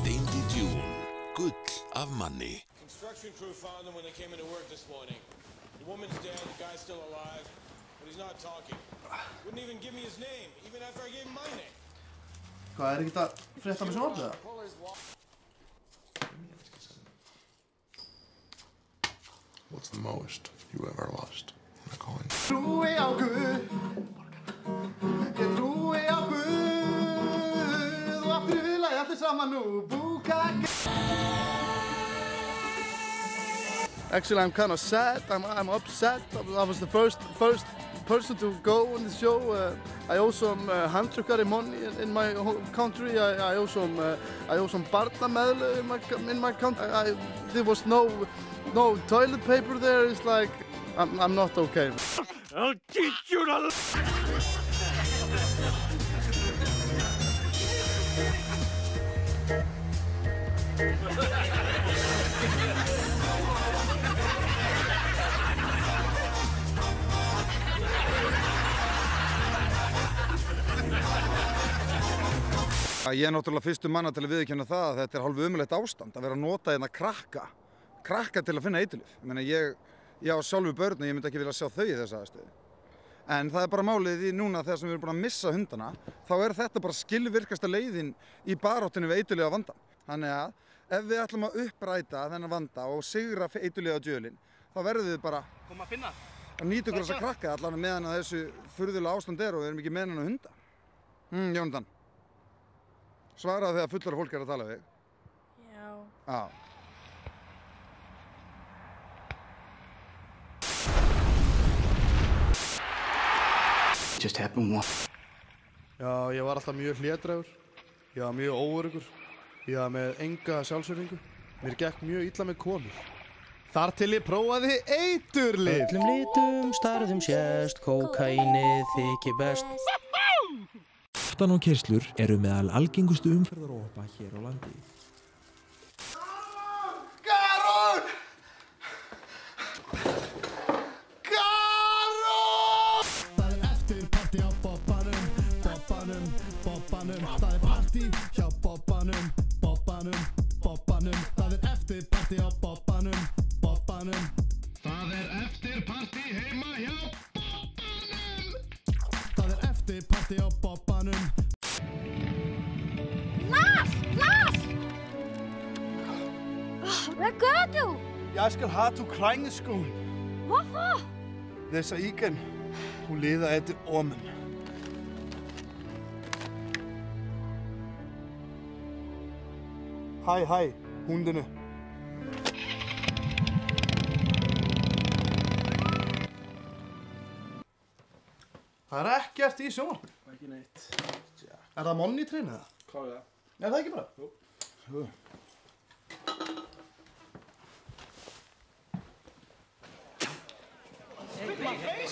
Steindi Dune, gull af manni. Construction crew found them when they came into work this morning. The woman's dead, the guy's still alive, but he's not talking. Wouldn't even give me his name, even after I gave him my name. Hvað, ekki það frétta með sjónvarpið það? What's the most you ever lost in a coin? Trúi á Guð, ég trúi á Guð og aftur vil ég allir saman nú búkaka. Actually, I'm kind of sad. I'm upset. I was the first person to go on the show. I owe some handtrykkari money in my home country. I owe some barnameðlu in my country. There was no toilet paper there. It's like I'm not okay. I'll teach you to. Ég náttúrulega fyrstur manna til að viðurkenna það að þetta hálfu ömurlegt ástand að vera að nota hérna krakka til að finna eiturlyf. Ég meina ég á sjálfur börn og ég myndi ekki vilja sjá þau í þessa aðstöðu. En það bara málið í núna þegar sem við erum búin að missa hundana, þá þetta bara skilvirkasta leiðin í baráttunni við eiturlyfjavandann. Þannig að ef við ætlum að uppræta þennan vanda og sigra eiturlyfjadjölinn, þá verðum við bara að nýta okkur þessa krakka allan meðan að þessu furðulega ástand og við erum ekki með hennar hunda. Jónatan. Svaraðu þegar fullara fólk að tala við. Já. Já. Just happened once. Já, ég var alltaf mjög hlédrægur. Ég var mjög óöruggur. Ég var með enga sjálfsvirðingu. Mér gekk mjög illa með konur. Þar til ég prófaði eiturlyf. Öllum litum, stærðum sést, kókaínið þykir best. Aftan á keyrslur eru meðal algengustu umferðaróhappa hér á landi. Karol! Karol! Það eftirparti á Bobbanum. Það partí hjá Bobbanum. Það eftirparti á Bobbanum. Það eftirparti heima hjá Bobbanum. Það eftirparti á Bobbanum. Lars! Hvad gør du? Jeg skal have to krængeskoen. Hvorfor? Det så igen. Hun leder efter ormen. Hej, hundene. Það ekkert í sjónvarpinu. Ekki neitt. Það monitorinn eða? Hvað það? Er það ekki bara? Jú.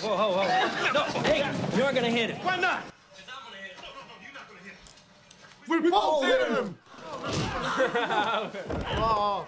Whoa. No, hey, you're gonna hit it. Why not? We both hit him! Wow.